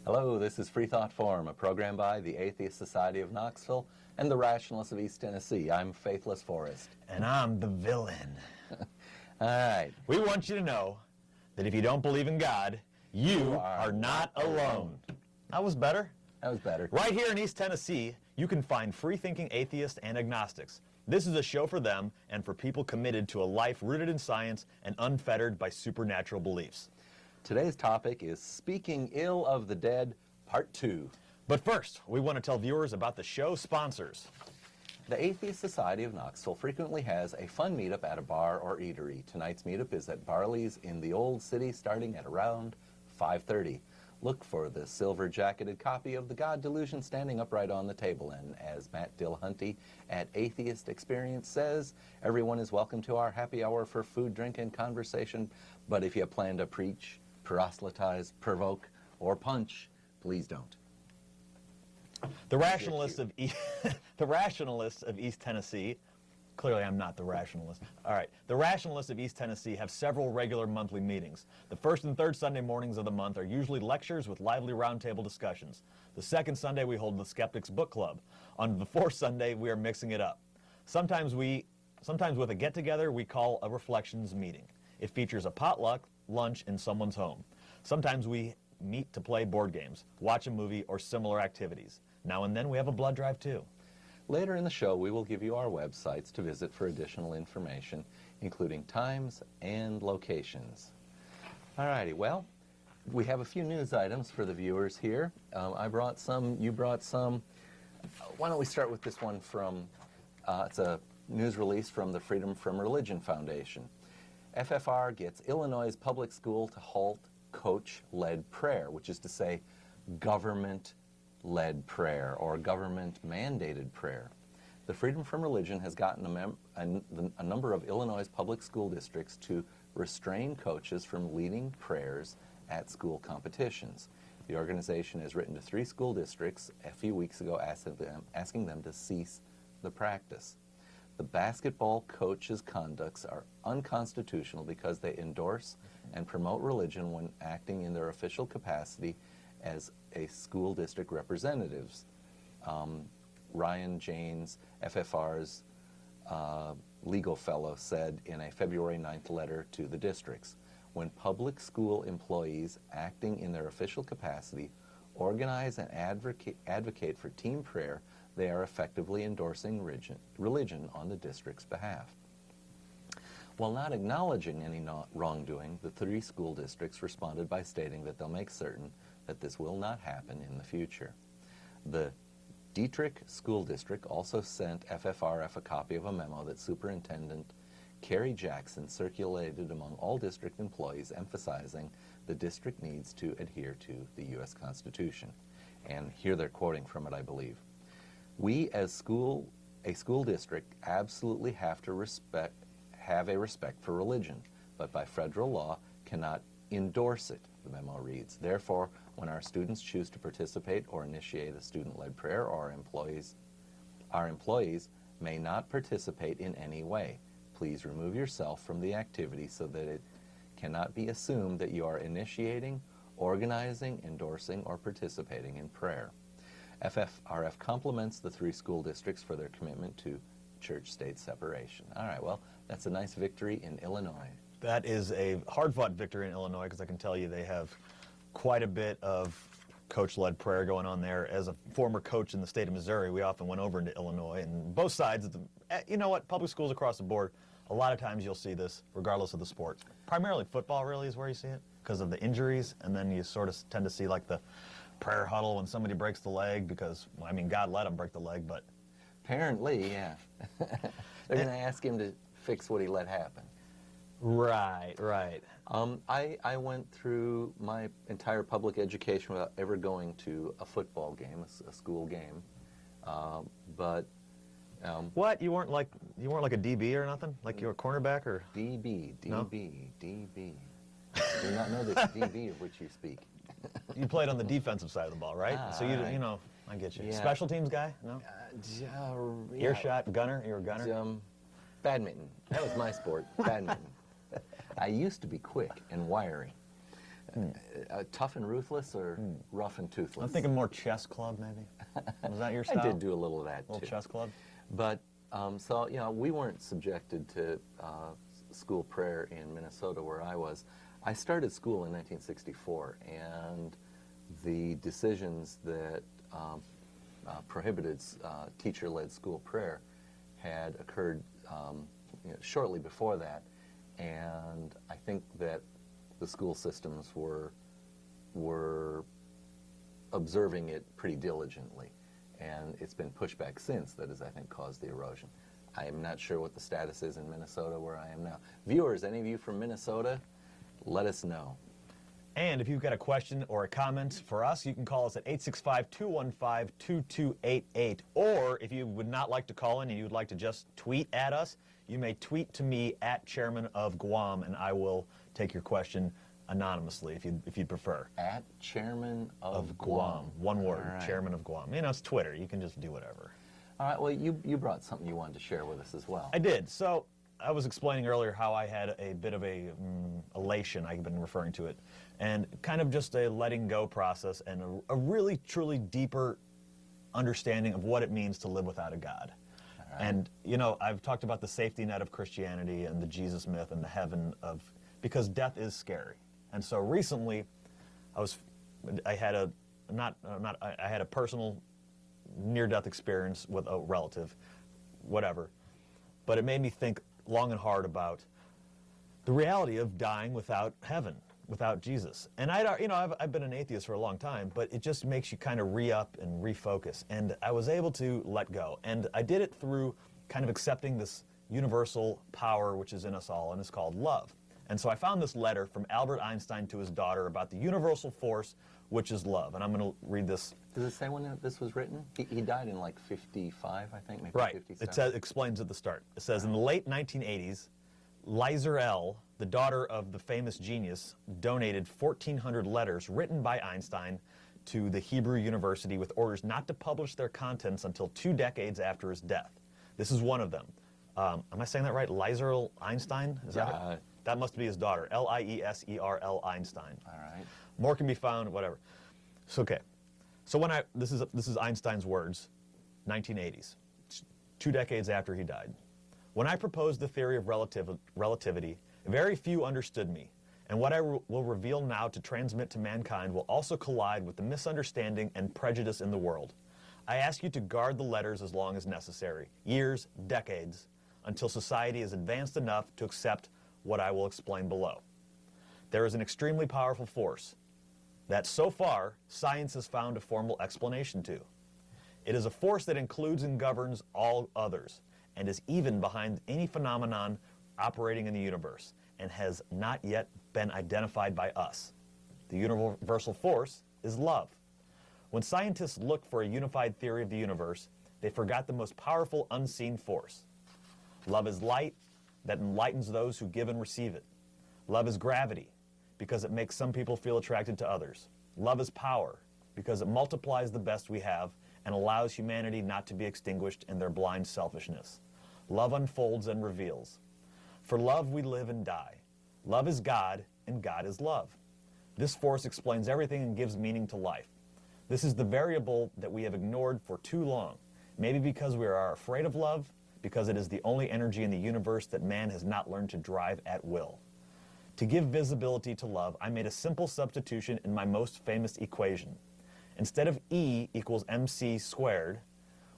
Hello, this is Freethought Forum, a program by the Atheist Society of Knoxville and the Rationalists of East Tennessee. I'm Faithless Forrest. And I'm the villain. All right. We want you to know that if you don't believe in God, you are not alone. That was better. That was better. Right here in East Tennessee, you can find free-thinking atheists and agnostics. This is a show for them and for people committed to a life rooted in science and unfettered by supernatural beliefs. Today's topic is Speaking Ill of the Dead, Part 2. But first, we want to tell viewers about the show sponsors. The Atheist Society of Knoxville frequently has a fun meetup at a bar or eatery. Tonight's meetup is at Barley's in the Old City starting at around 5:30. Look for the silver-jacketed copy of The God Delusion standing upright on the table. And as Matt Dillahunty at Atheist Experience says, everyone is welcome to our happy hour for food, drink, and conversation. But if you plan to preach, proselytize, provoke, or punch, please don't. The Rationalists of East Tennessee, clearly I'm not the rationalist. All right, the Rationalists of East Tennessee have several regular monthly meetings. The first and third Sunday mornings of the month are usually lectures with lively roundtable discussions. The second Sunday we hold the Skeptics Book Club. On the fourth Sunday we are mixing it up. Sometimes with a get-together we call a reflections meeting. It features a potluck lunch in someone's home. Sometimes we meet to play board games, watch a movie, or similar activities. Now and then we have a blood drive too. Later in the show, we will give you our websites to visit for additional information, including times and locations. All righty, well, we have a few news items for the viewers here. I brought some, you brought some. Why don't we start with this one from, it's a news release from the Freedom from Religion Foundation. FFR gets Illinois' public school to halt coach-led prayer, which is to say government-led prayer or government-mandated prayer. The Freedom from Religion has gotten a number of Illinois' public school districts to restrain coaches from leading prayers at school competitions. The organization has written to 3 school districts a few weeks ago asking them to cease the practice. The basketball coaches' conducts are unconstitutional because they endorse and promote religion when acting in their official capacity as a school district representatives. Ryan Janes, FFR's legal fellow, said in a February 9th letter to the districts, when public school employees acting in their official capacity organize and advocate for team prayer, they are effectively endorsing religion on the district's behalf. While not acknowledging any wrongdoing, the 3 school districts responded by stating that they'll make certain that this will not happen in the future. The Dietrich School District also sent FFRF a copy of a memo that Superintendent Carrie Jackson circulated among all district employees, emphasizing the district needs to adhere to the U.S. Constitution. And here they're quoting from it, I believe. We, as a school district, absolutely have a respect for religion, but by federal law cannot endorse it, the memo reads. Therefore, when our students choose to participate or initiate a student-led prayer, or our employees may not participate in any way. Please remove yourself from the activity so that it cannot be assumed that you are initiating, organizing, endorsing, or participating in prayer. FFRF compliments the 3 school districts for their commitment to church-state separation. All right, well, that's a nice victory in Illinois. That is a hard-fought victory in Illinois, because I can tell you they have quite a bit of coach-led prayer going on there. As a former coach in the state of Missouri, we often went over into Illinois, and both sides, you know what, public schools across the board, a lot of times you'll see this regardless of the sport. Primarily football really is where you see it because of the injuries, and then you sort of tend to see like the prayer huddle when somebody breaks the leg because, well, I mean, God let him break the leg, but... Apparently, yeah. They're going to ask him to fix what he let happen. Right, right. I went through my entire public education without ever going to a football game, a school game. What? You weren't like a DB or nothing? Like you were a cornerback or? DB. No? DB. I do not know the DB of which you speak. You played on the defensive side of the ball, right? So you know, I get you. Yeah. Special teams guy? No? Yeah. Earshot, gunner? You were a gunner? Badminton. That was my sport, badminton. I used to be quick and wiry. Tough and ruthless or rough and toothless? I'm thinking more chess club, maybe. Was that your I style? did do a little of that little too. chess club? But, so, we weren't subjected to school prayer in Minnesota where I was. I started school in 1964, and the decisions that prohibited teacher-led school prayer had occurred shortly before that, and I think that the school systems were observing it pretty diligently, and it's been pushed back since that has, I think, caused the erosion. I am not sure what the status is in Minnesota where I am now. Viewers, any of you from Minnesota, let us know. And if you've got a question or a comment for us, you can call us at 865-215-2288. Or if you would not like to call in and you would like to just tweet at us, you may tweet to me at Chairman of Guam, and I will take your question anonymously if you'd prefer. At Chairman of Guam. One word, All right. Chairman of Guam. It's Twitter. You can just do whatever. All right, well, you brought something you wanted to share with us as well. I did. So I was explaining earlier how I had a bit of a elation, I've been referring to it, and kind of just a letting go process and a really, truly deeper understanding of what it means to live without a God. Right. And, I've talked about the safety net of Christianity and the Jesus myth and the heaven because death is scary. And so recently, I had a personal near-death experience with a relative, whatever, but it made me think long and hard about the reality of dying without heaven, without Jesus. And I've been an atheist for a long time, but it just makes you kind of re-up and refocus. And I was able to let go. And I did it through kind of accepting this universal power which is in us all, and it's called love. And so I found this letter from Albert Einstein to his daughter about the universal force which is love. And I'm going to read this. Does it say when this was written? He died in like 55, I think, maybe right. 57. It explains at the start. It says, in the late 1980s, Liza L., the daughter of the famous genius, donated 1,400 letters written by Einstein to the Hebrew University with orders not to publish their contents until 2 decades after his death. This is one of them. Am I saying that right? Lizer Einstein? Is that right? That must be his daughter. Lieserl Einstein. All right. More can be found, whatever. So, okay. So this is Einstein's words, 1980s, 2 decades after he died. When I proposed the theory of relativity, very few understood me, and what I will reveal now to transmit to mankind will also collide with the misunderstanding and prejudice in the world. I ask you to guard the letters as long as necessary, years, decades, until society is advanced enough to accept what I will explain below. There is an extremely powerful force that, so far, science has found a formal explanation to. It is a force that includes and governs all others, and is even behind any phenomenon operating in the universe, and has not yet been identified by us. The universal force is love. When scientists look for a unified theory of the universe, they forgot the most powerful unseen force. Love is light that enlightens those who give and receive it. Love is gravity, because it makes some people feel attracted to others. Love is power, because it multiplies the best we have and allows humanity not to be extinguished in their blind selfishness. Love unfolds and reveals. For love we live and die. Love is God, and God is love. This force explains everything and gives meaning to life. This is the variable that we have ignored for too long, maybe because we are afraid of love, because it is the only energy in the universe that man has not learned to drive at will. To give visibility to love, I made a simple substitution in my most famous equation. Instead of E equals mc squared,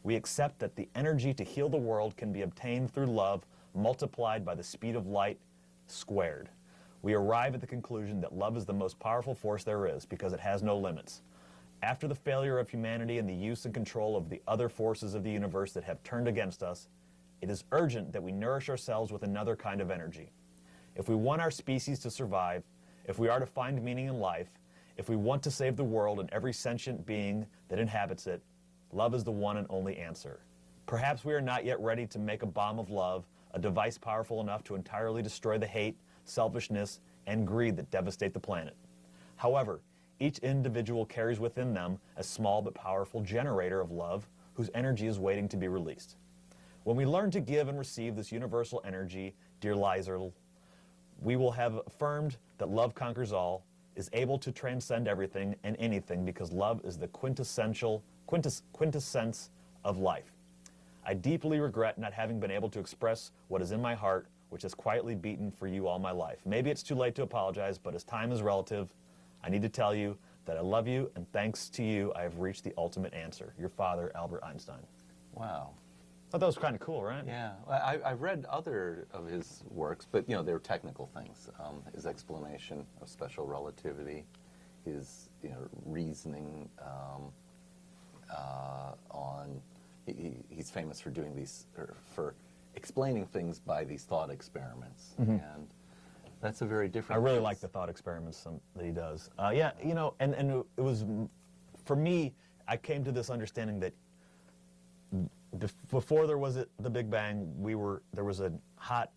we accept that the energy to heal the world can be obtained through love multiplied by the speed of light squared. We arrive at the conclusion that love is the most powerful force there is because it has no limits. After the failure of humanity and the use and control of the other forces of the universe that have turned against us, it is urgent that we nourish ourselves with another kind of energy. If we want our species to survive, if we are to find meaning in life, if we want to save the world and every sentient being that inhabits it, love is the one and only answer. Perhaps we are not yet ready to make a bomb of love, a device powerful enough to entirely destroy the hate, selfishness, and greed that devastate the planet. However, each individual carries within them a small but powerful generator of love whose energy is waiting to be released. When we learn to give and receive this universal energy, dear Lizer, we will have affirmed that love conquers all, is able to transcend everything and anything because love is the quintessence of life. I deeply regret not having been able to express what is in my heart, which has quietly beaten for you all my life. Maybe it's too late to apologize, but as time is relative, I need to tell you that I love you, and thanks to you, I have reached the ultimate answer. Your father, Albert Einstein. Wow. I thought that was kind of cool, right? Yeah, I've read other of his works, but they're technical things. His explanation of special relativity, his reasoning on. He's famous for doing these, or for explaining things by these thought experiments, and that's a very different. I really case. like the thought experiments that he does. Yeah, and it was, for me, I came to this understanding that before there was the Big Bang, there was a hot,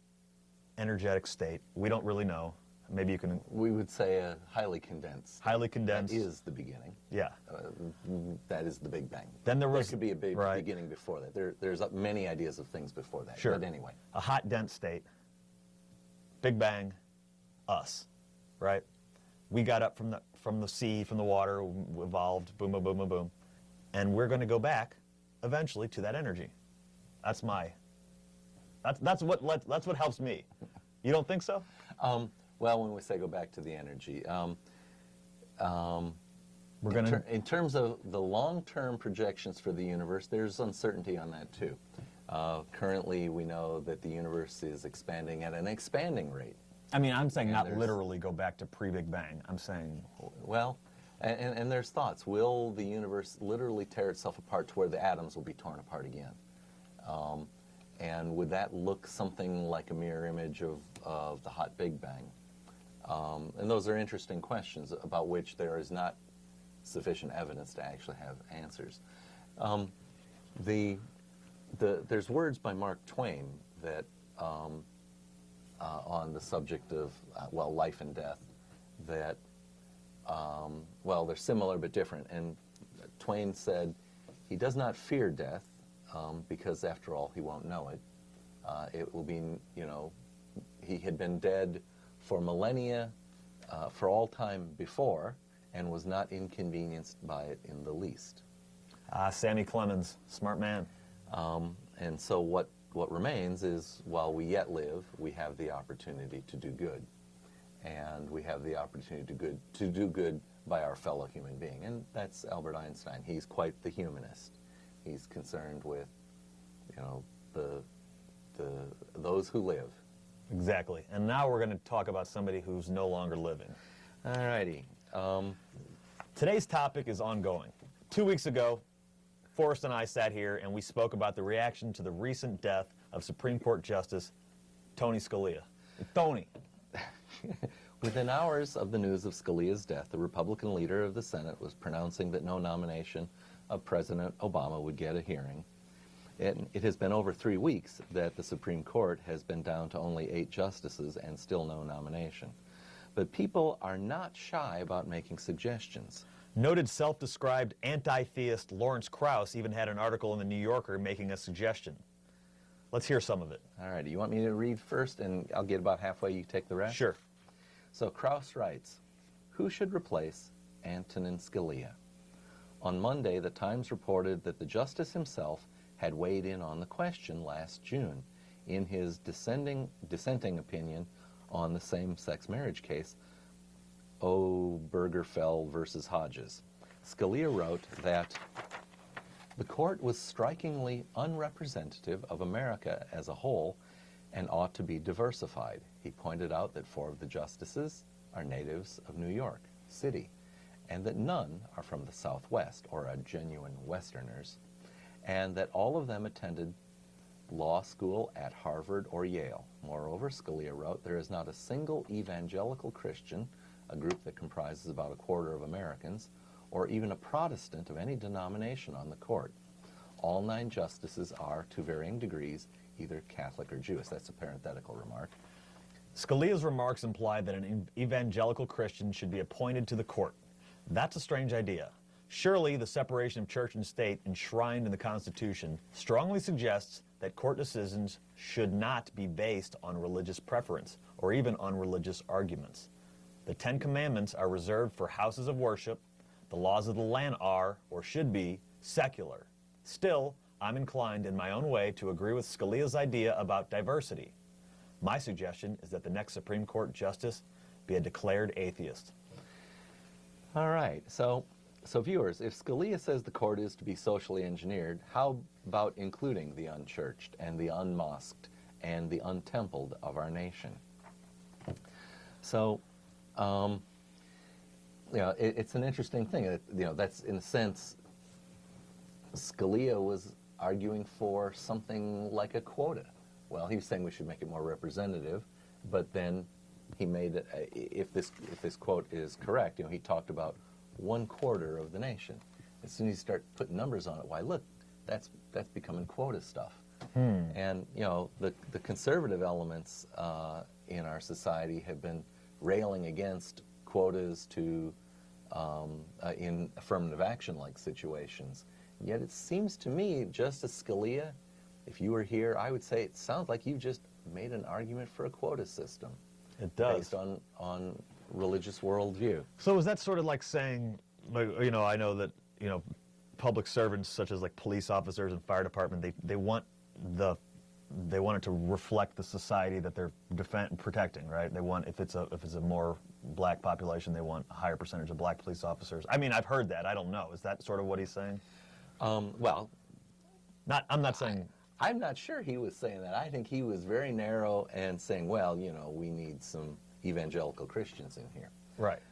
energetic state. We don't really know. Maybe you can. We would say a highly condensed. Highly condensed. That is the beginning. Yeah. That is the Big Bang. Then there could be a big beginning before that. There's many ideas of things before that. Sure. But anyway. A hot, dense state. Big Bang. Us. Right. We got up from the sea, from the water, evolved. Boom, boom, boom, boom, boom, and we're going to go back eventually to that energy. That's what helps me. You don't think so? Well, when we say go back to the energy, We're going to. in terms of the long-term projections for the universe, there's uncertainty on that too. Currently, we know that the universe is expanding at an expanding rate. I mean, I'm saying not literally go back to pre-Big Bang. I'm saying. Well, and there's thoughts. Will the universe literally tear itself apart to where the atoms will be torn apart again? And would that look something like a mirror image of the hot Big Bang? And those are interesting questions about which there is not sufficient evidence to actually have answers. There's words by Mark Twain that on the subject of life and death that they're similar but different. And Twain said he does not fear death because after all he won't know it. It will be he had been dead for millennia, for all time before, and was not inconvenienced by it in the least. Sammy Clemens, smart man. And so what remains is, while we yet live, we have the opportunity to do good. And we have the opportunity to do good by our fellow human being. And that's Albert Einstein. He's quite the humanist. He's concerned with, those who live. Exactly. And now we're going to talk about somebody who's no longer living. All righty. Today's topic is ongoing. 2 weeks ago, Forrest and I sat here and we spoke about the reaction to the recent death of Supreme Court Justice Tony Scalia. Tony. Within hours of the news of Scalia's death, the Republican leader of the Senate was pronouncing that no nomination of President Obama would get a hearing. It has been over 3 weeks that the Supreme Court has been down to only 8 justices and still no nomination. But people are not shy about making suggestions. Noted self-described anti-theist Lawrence Krauss even had an article in the New Yorker making a suggestion. Let's hear some of it. All right, you want me to read first and I'll get about halfway, you take the rest? Sure. So Krauss writes, who should replace Antonin Scalia? On Monday, the Times reported that the justice himself had weighed in on the question last June in his dissenting opinion on the same-sex marriage case, Obergefell versus Hodges. Scalia wrote that the court was strikingly unrepresentative of America as a whole and ought to be diversified. He pointed out that 4 of the justices are natives of New York City, and that none are from the Southwest or are genuine Westerners, and that all of them attended law school at Harvard or Yale. Moreover, Scalia wrote, there is not a single evangelical Christian, a group that comprises about a quarter of Americans, or even a Protestant of any denomination on the court. All 9 justices are, to varying degrees, either Catholic or Jewish. That's a parenthetical remark. Scalia's remarks imply that an evangelical Christian should be appointed to the court. That's a strange idea. Surely the separation of church and state enshrined in the Constitution strongly suggests that court decisions should not be based on religious preference or even on religious arguments. The 10 Commandments are reserved for houses of worship. The laws of the land are, or should be, secular. Still, I'm inclined in my own way to agree with Scalia's idea about diversity. My suggestion is that the next Supreme Court justice be a declared atheist. All right, so viewers, if Scalia says the court is to be socially engineered, how about including the unchurched and the unmosqued and the untempled of our nation? So, it's an interesting thing. That's in a sense, Scalia was arguing for something like a quota. Well, he was saying we should make it more representative, but then he made it, if this quote is correct, he talked about 1/4 of the nation. As soon as you start putting numbers on it, why, look, that's becoming quota stuff. And the conservative elements in our society have been railing against quotas to in affirmative action like situations. Yet it seems to me, Justice Scalia, if you were here, I would say it sounds like you just made an argument for a quota system. It does. Based on religious worldview. So is that sort of like saying, like, I know that, public servants such as like police officers and fire department, they want it to reflect the society that they're protecting, right? They want, if it's a more black population, they want a higher percentage of black police officers. I mean, I've heard that. I don't know. Is that sort of what he's saying? Well, I'm not saying. I'm not sure he was saying that. I think he was very narrow and saying, well, we need some evangelical Christians in here. Right.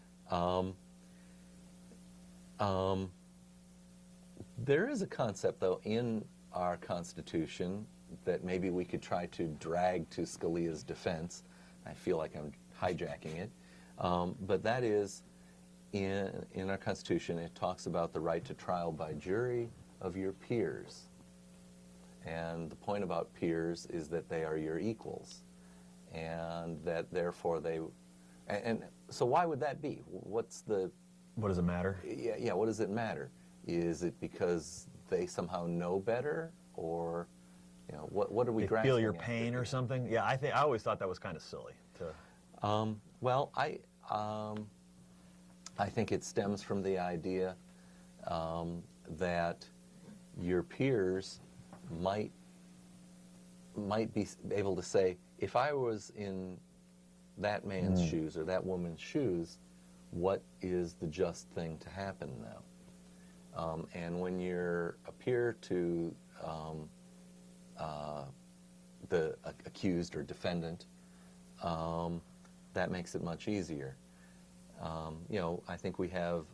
There is a concept, though, in our Constitution that maybe we could try to drag to Scalia's defense. I feel like I'm hijacking it. But that is, in our Constitution, it talks about the right to trial by jury of your peers. And the point about peers is that they are your equals. And that, therefore, and so why would that be? What does it matter? Yeah, what does it matter? Is it because they somehow know better, or what are we grasping? They feel your at pain here? or something? Yeah, I always thought that was kind of silly. Well, I think it stems from the idea that your peers might be able to say, if I was in that man's shoes or that woman's shoes, what is the just thing to happen now? And when you're a peer to the accused or defendant, that makes it much easier. I think we have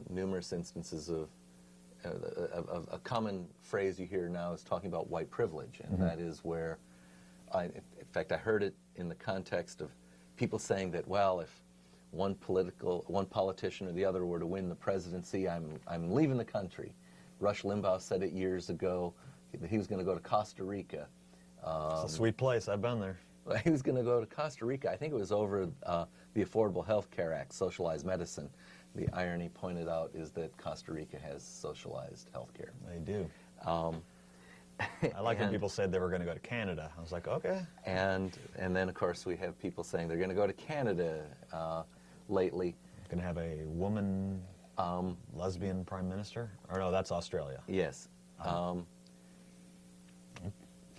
numerous instances of a common phrase you hear now is talking about white privilege, and that is where, in fact, I heard it in the context of people saying that, well, if one politician or the other were to win the presidency, I'm leaving the country. Rush Limbaugh said it years ago that he was going to go to Costa Rica. It's a sweet place. I've been there. He was going to go to Costa Rica. I think it was over the Affordable Health Care Act, socialized medicine. The irony pointed out is that Costa Rica has socialized health care. They do. I like when people said they were going to go to Canada. I was like, okay. And then, of course, we have people saying they're going to go to Canada lately. Going to have a woman lesbian prime minister? Or no, that's Australia. Yes.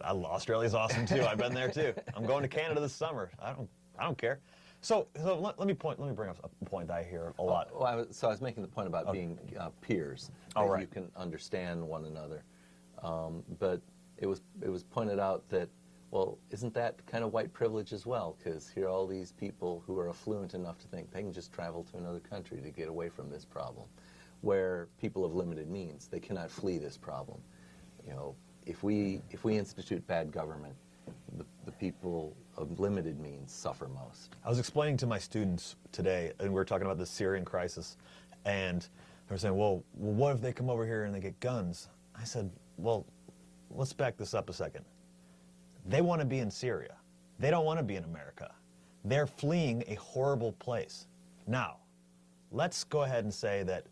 Australia's awesome too. I've been there too. I'm going to Canada this summer. I don't care. So let me bring up a point that I hear a lot. I was making the point about being peers. Oh, that right. You can understand one another. But it was pointed out that, well, isn't that kind of white privilege as well? Because here are all these people who are affluent enough to think they can just travel to another country to get away from this problem, where people of limited means, they cannot flee this problem. If we institute bad government, the people of limited means suffer most. I was explaining to my students today, and we were talking about the Syrian crisis, and they were saying, well, what if they come over here and they get guns? I said, well, let's back this up a second. They want to be in Syria. They don't want to be in America. They're fleeing a horrible place. Now, let's go ahead and say that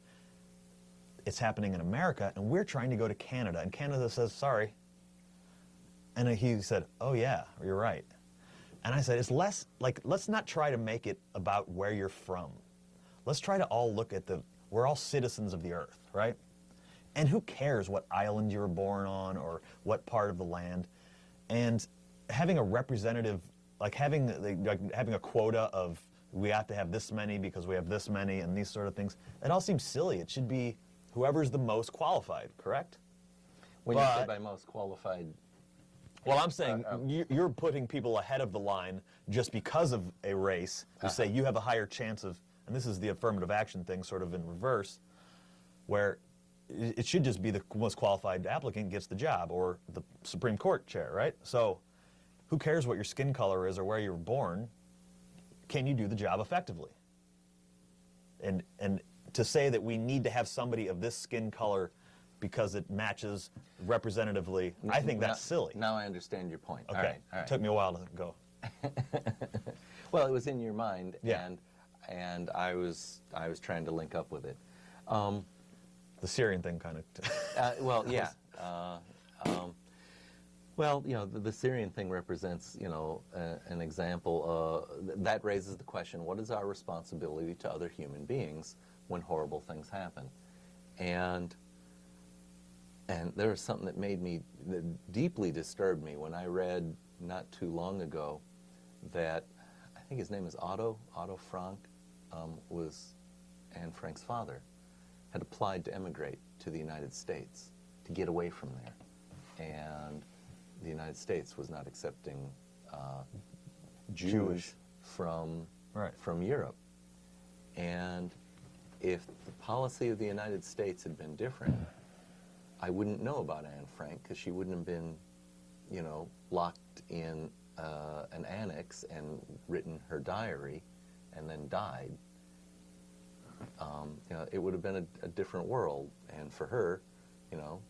it's happening in America, and we're trying to go to Canada, and Canada says, sorry. And he said, oh yeah, you're right. And I said, it's less, like, let's not try to make it about where you're from. Let's try to all look at we're all citizens of the earth, right? And who cares what island you were born on or what part of the land? And having a representative, like having a quota of we have to have this many because we have this many and these sort of things, it all seems silly. It should be whoever's the most qualified, correct? When you say by most qualified... Well, I'm saying you're putting people ahead of the line just because of a race who say you have a higher chance of, and this is the affirmative action thing sort of in reverse, where it should just be the most qualified applicant gets the job or the Supreme Court chair, right? So who cares what your skin color is or where you were born? Can you do the job effectively? And to say that we need to have somebody of this skin color because it matches representatively, I think that's silly. Now I understand your point. Okay. All right. Took me a while to go. Well, it was in your mind, Yeah. and I was trying to link up with it. The Syrian thing kind of. Well, yeah. Well, you know, the Syrian thing represents, you know, an example that raises the question: what is our responsibility to other human beings when horrible things happen? And there was something that deeply disturbed me when I read not too long ago that I think his name is Otto Frank, was Anne Frank's father, had applied to emigrate to the United States to get away from there, and the United States was not accepting Jews from Europe. And if the policy of the United States had been different, I wouldn't know about Anne Frank because she wouldn't have been, you know, locked in an annex and written her diary and then died. You know, it would have been a different world, and for her, you know,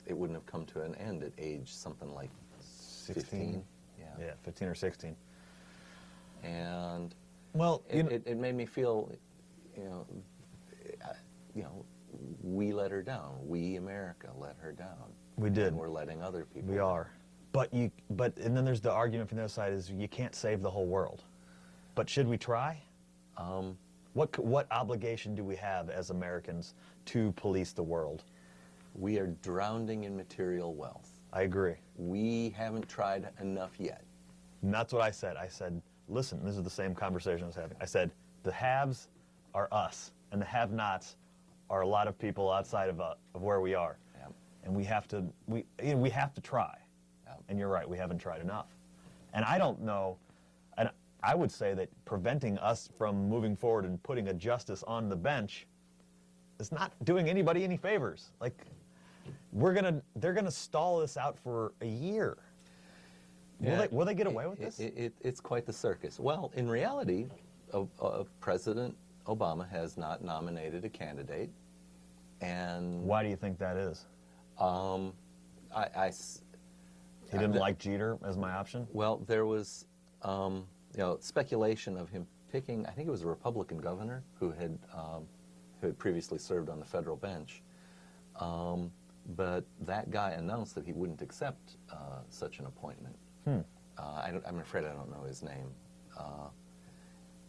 it wouldn't have come to an end at age something like 15. Yeah, 15 or 16. And well, it made me feel, you know, we let her down. We, America, let her down. We did. And we're letting other people We down. are. And then there's the argument from the other side is you can't save the whole world. But should we try? What obligation do we have as Americans to police the world? We are drowning in material wealth. I agree. We haven't tried enough yet. And that's what I said. I said, listen, this is the same conversation I was having. I said, the haves are us, and the have-nots are a lot of people outside of where we are. Yeah. And we have to try. Yeah. And you're right, we haven't tried enough. And I don't know, and I would say that preventing us from moving forward and putting a justice on the bench is not doing anybody any favors. Like, they're gonna stall this out for a year. Will they get away with this? It's quite the circus. Well, in reality, President Obama has not nominated a candidate, and why do you think that is? He didn't like Jeter as my option? Well, there was you know, speculation of him picking, I think it was a Republican governor who had previously served on the federal bench. But that guy announced that he wouldn't accept such an appointment. I'm afraid I don't know his name.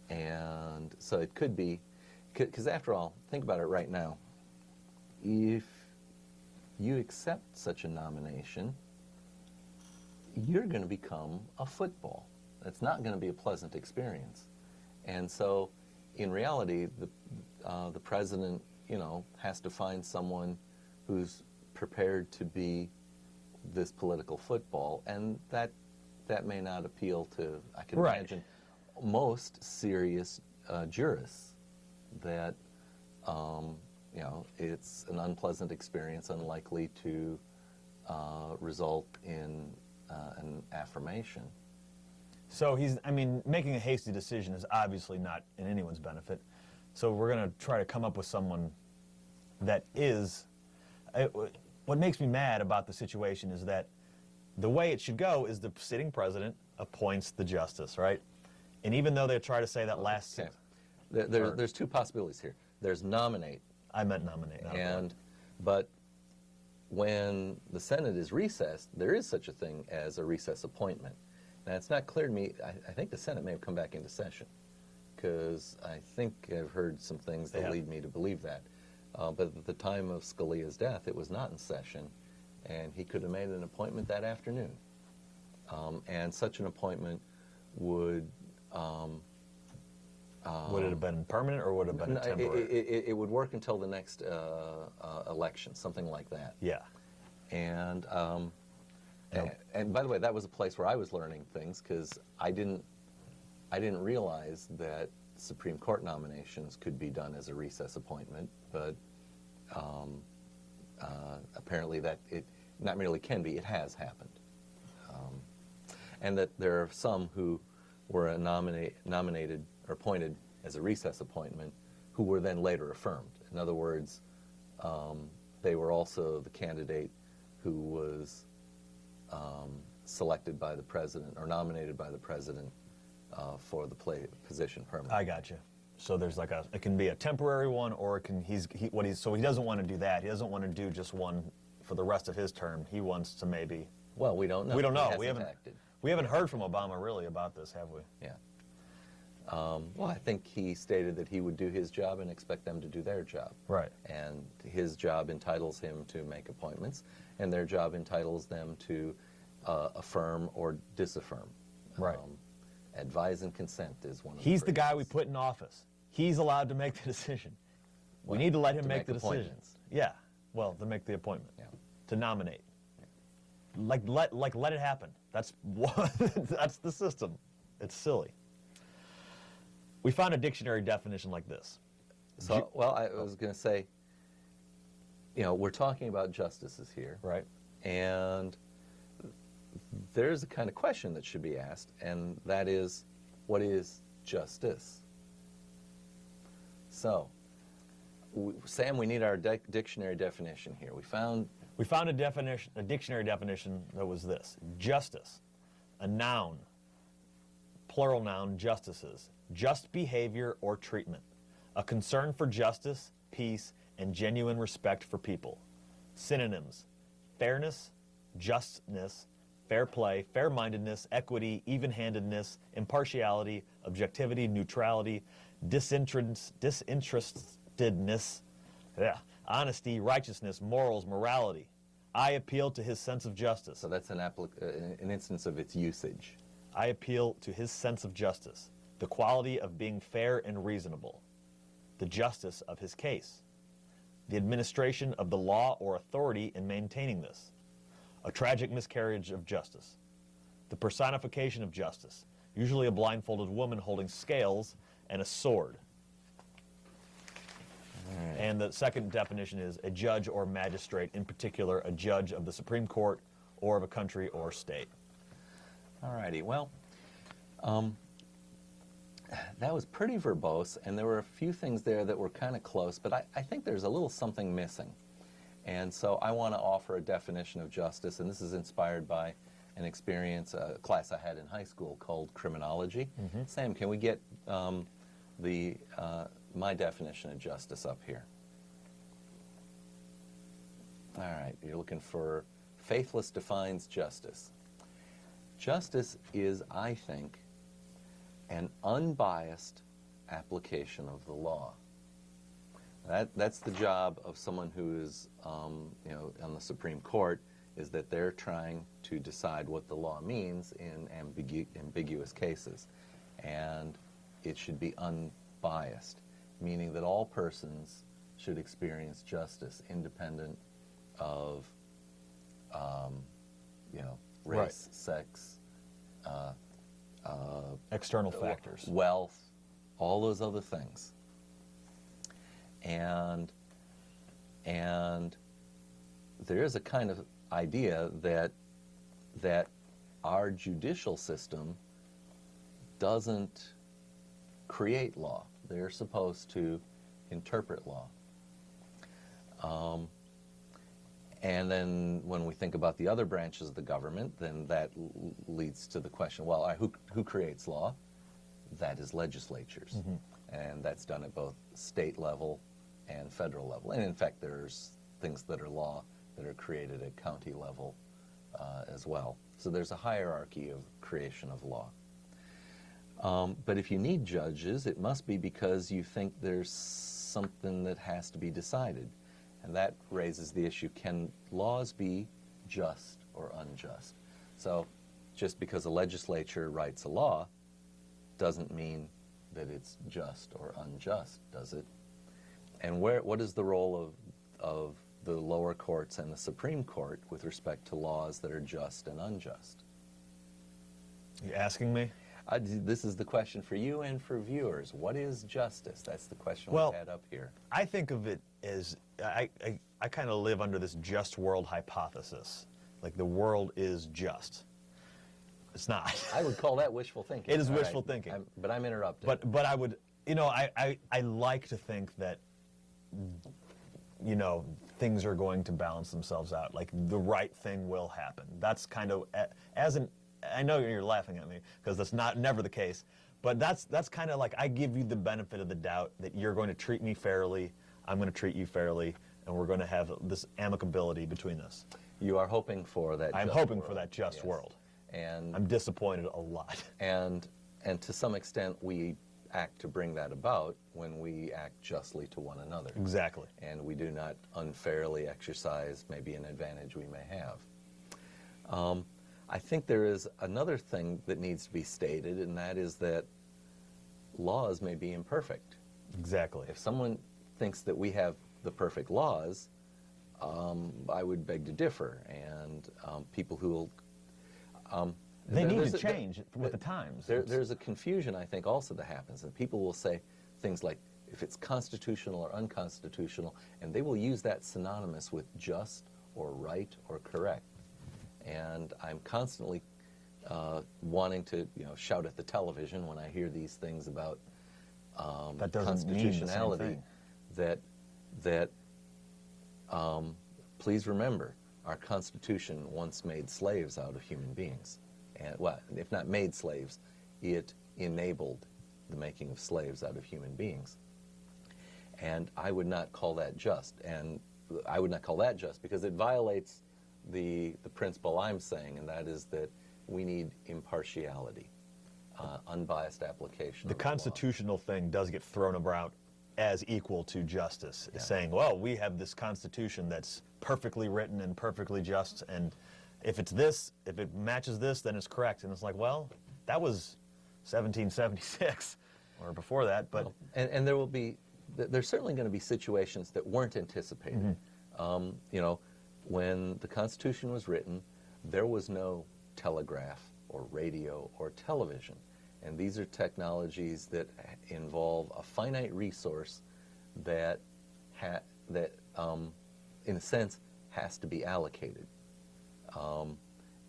And so it could be, because after all, think about it right now. If you accept such a nomination, you're going to become a football. It's not going to be a pleasant experience. And so, in reality, the president, you know, has to find someone who's prepared to be this political football, and that may not appeal to, I can imagine, most serious jurists. That you know, it's an unpleasant experience, unlikely to result in an affirmation. So making a hasty decision is obviously not in anyone's benefit. So we're going to try to come up with someone that is. What makes me mad about the situation is that the way it should go is the sitting president appoints the justice, right? And even though they try to say that last... Okay. There's two possibilities here. There's nominate. I meant nominate. But when the Senate is recessed, there is such a thing as a recess appointment. Now, it's not clear to me. I think the Senate may have come back into session, because I think I've heard some things that lead me to believe that. But at the time of Scalia's death, it was not in session, and he could have made an appointment that afternoon. And such an appointment would... would it have been permanent, or would it have been temporary? It would work until the next election, something like that. Yeah. And and by the way, that was a place where I was learning things, because I didn't realize that Supreme Court nominations could be done as a recess appointment, but apparently that it not merely can be, it has happened. And that there are some who were nominated or appointed as a recess appointment who were then later affirmed. In other words, they were also the candidate who was selected by the president or nominated by the president for the position permanently. I got you. So there's like it can be a temporary one, or it can so he doesn't want to do that. He doesn't want to do just one for the rest of his term. He wants to maybe. Well, we don't know. We don't know. We haven't heard from Obama really about this, have we? Yeah. Well, I think he stated that he would do his job and expect them to do their job. Right. And his job entitles him to make appointments, and their job entitles them to affirm or disaffirm. Right. Advise and consent is one of He's the the guy we phrases. put in office. He's allowed to make the decision. We need to let him to make the decision. appointments. Yeah. Well, to make the appointment. Yeah. To nominate. Yeah. Let it happen. That's that's the system. It's silly. We found a dictionary definition like this. So, well, I was going to say, we're talking about justices here. Right. And there's a kind of question that should be asked, and that is, what is justice? So, Sam, we need our dictionary definition here. We found a dictionary definition that was this: justice, a noun, plural noun, justices, just behavior or treatment, a concern for justice, peace, and genuine respect for people. Synonyms: fairness, justness, fair play, fair-mindedness, equity, even-handedness, impartiality, objectivity, neutrality, disinterestedness, honesty, righteousness, morals, morality. I appeal to his sense of justice. So that's an instance of its usage. I appeal to his sense of justice, the quality of being fair and reasonable, the justice of his case, the administration of the law or authority in maintaining this, a tragic miscarriage of justice, the personification of justice, usually a blindfolded woman holding scales and a sword. Right. And the second definition is a judge or magistrate, in particular a judge of the Supreme Court or of a country or state. All righty. Well, that was pretty verbose, and there were a few things there that were kind of close, but I think there's a little something missing. And so I want to offer a definition of justice, and this is inspired by an experience, a class I had in high school called criminology. Mm-hmm. Sam, can we get my definition of justice up here? All right, you're looking for Faithless defines justice. Justice is, I think, an unbiased application of the law. That's the job of someone who is, on the Supreme Court, is that they're trying to decide what the law means in ambiguous cases. And it should be unbiased, meaning that all persons should experience justice independent of, race, Right. sex, External factors. wealth, all those other things. And there is a kind of idea that our judicial system doesn't create law. They're supposed to interpret law. And then when we think about the other branches of the government, then that leads to the question, well, who creates law? That is legislatures. Mm-hmm. And that's done at both state level and federal level. And in fact, there's things that are law that are created at county level as well. So there's a hierarchy of creation of law. But if you need judges, it must be because you think there's something that has to be decided. And that raises the issue, can laws be just or unjust? So just because a legislature writes a law doesn't mean that it's just or unjust, does it? And what is the role of the lower courts and the Supreme Court with respect to laws that are just and unjust? You asking me? This is the question for you and for viewers. What is justice? That's the question Well, we've had up here. I think of it as, I kind of live under this just world hypothesis. Like the world is just. It's not. I would call that wishful thinking. It is All wishful right. thinking. But I'm interrupted. But I would, I like to think that, things are going to balance themselves out. Like the right thing will happen. That's kind of, I know you're laughing at me because that's never the case, but that's kind of like I give you the benefit of the doubt that you're going to treat me fairly, I'm going to treat you fairly, and we're going to have this amicability between us. You are hoping for that I'm just hoping world. for that just Yes. world. And I'm disappointed a lot. And to some extent, we act to bring that about when we act justly to one another. Exactly. And we do not unfairly exercise maybe an advantage we may have. I think there is another thing that needs to be stated, and that is that laws may be imperfect. Exactly. If someone thinks that we have the perfect laws, I would beg to differ. And people who will... They need to change with the times. There's a confusion, I think, also that happens, and people will say things like, if it's constitutional or unconstitutional, and they will use that synonymous with just or right or correct. And I'm constantly wanting to, shout at the television when I hear these things about that doesn't mean the same constitutionality. thing. Please remember, our Constitution once made slaves out of human beings. And, well, if not made slaves, it enabled the making of slaves out of human beings. And I would not call that just. And I would not call that just because it violates the principle I'm saying, and that is that we need impartiality, unbiased application The of the law. constitutional thing does get thrown about as equal to justice, Yeah. saying, well, we have this Constitution that's perfectly written and perfectly just, and if it's this, if it matches this, then it's correct. And it's like, well, that was 1776 or before that, but... And there will be, there's certainly going to be situations that weren't anticipated. When the Constitution was written, there was no telegraph or radio or television. And these are technologies that involve a finite resource that, in a sense, has to be allocated.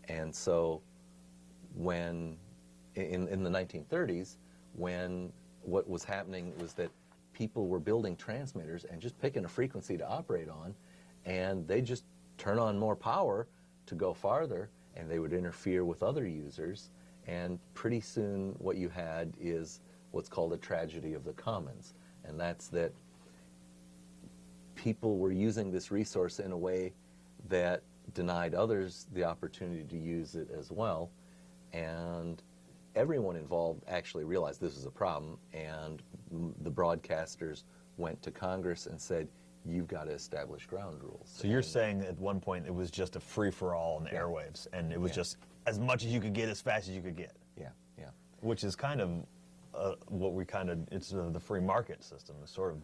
And so when, in the 1930s, when what was happening was that people were building transmitters and just picking a frequency to operate on, and they just turn on more power to go farther, and they would interfere with other users, and pretty soon what you had is what's called a tragedy of the commons, and that's that people were using this resource in a way that denied others the opportunity to use it as well, and everyone involved actually realized this was a problem, and the broadcasters went to Congress and said, you've got to establish ground rules. So you're saying at one point it was just a free-for-all on the airwaves, and it was just as much as you could get as fast as you could get. Yeah, yeah. Which is kind of what we kind of, it's the free market system, is sort of...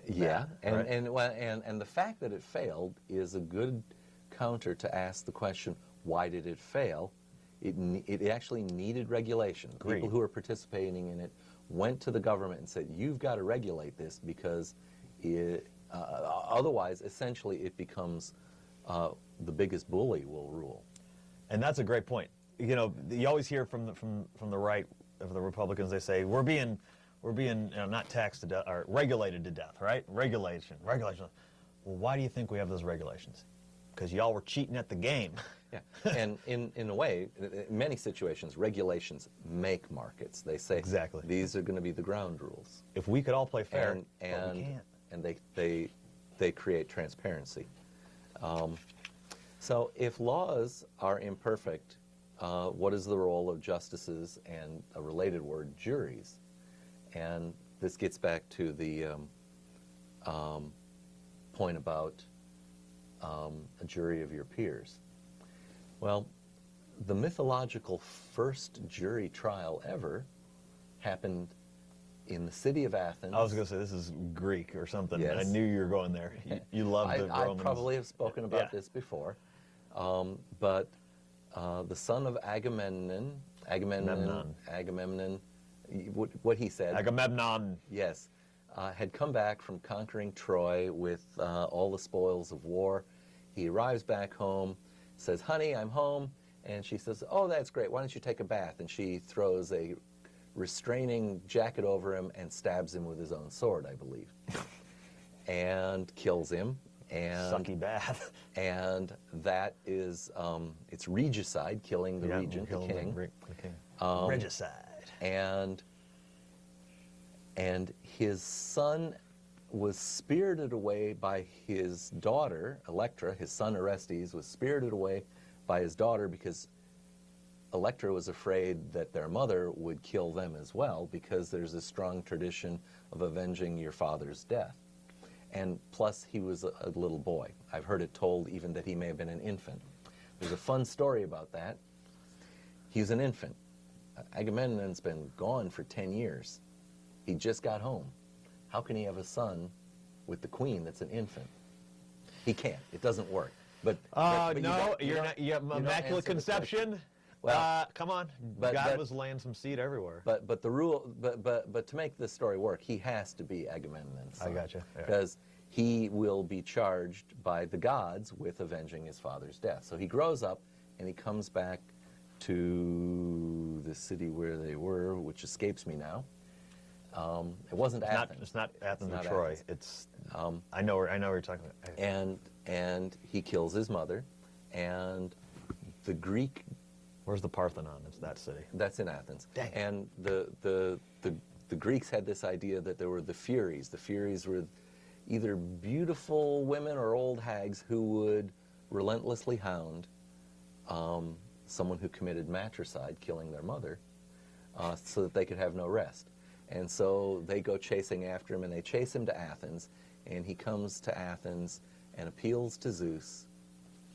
Yeah, right? and the fact that it failed is a good counter to ask the question, why did it fail? It actually needed regulation. Agreed. People who were participating in it went to the government and said, you've got to regulate this because otherwise, essentially, it becomes the biggest bully will rule. And that's a great point. You always hear from the right of the Republicans, they say, we're being not taxed to death, or regulated to death, right? Regulation. Well, why do you think we have those regulations? Because y'all were cheating at the game. Yeah, and in a way, in many situations, regulations make markets. They say, Exactly. these are going to be the ground rules. If we could all play fair, and but we can't. and they create transparency. So if laws are imperfect, what is the role of justices and a related word, juries? And this gets back to the point about a jury of your peers. Well, the mythological first jury trial ever happened in the city of Athens. I was going to say, this is Greek or something. Yes. I knew you were going there. You love the Romans. I probably have spoken about this before. But the son of Agamemnon, what he said. Agamemnon. Yes. Had come back from conquering Troy with all the spoils of war. He arrives back home, says, "Honey, I'm home." And she says, "Oh, that's great. Why don't you take a bath?" And she throws a restraining jacket over him and stabs him with his own sword, I believe, and kills him. And Sucky bath. And that is, it's regicide, killing the regent, the king. The king. Regicide. And his son was spirited away by his daughter, Electra. His son Orestes was spirited away by his daughter because Electra was afraid that their mother would kill them as well, because there's a strong tradition of avenging your father's death. And plus, he was a little boy. I've heard it told even that he may have been an infant. There's a fun story about that. He was an infant. Agamemnon's been gone for 10 years. He just got home. How can he have a son with the queen that's an infant? He can't. It doesn't work. But no, you have immaculate conception. Well, come on. but God was laying some seed everywhere. But the rule, but to make this story work, he has to be Agamemnon's son. I gotcha. Yeah. Because he will be charged by the gods with avenging his father's death. So he grows up and he comes back to the city where they were, which escapes me now. It wasn't Athens. It's not Athens It's or not Troy. Athens. It's I know what you're talking about. And he kills his mother, and the Greek. Where's the Parthenon? It's that city. That's in Athens. Dang. And the Greeks had this idea that there were the Furies. The Furies were either beautiful women or old hags who would relentlessly hound someone who committed matricide, killing their mother, so that they could have no rest. And so they go chasing after him, and they chase him to Athens, and he comes to Athens and appeals to Zeus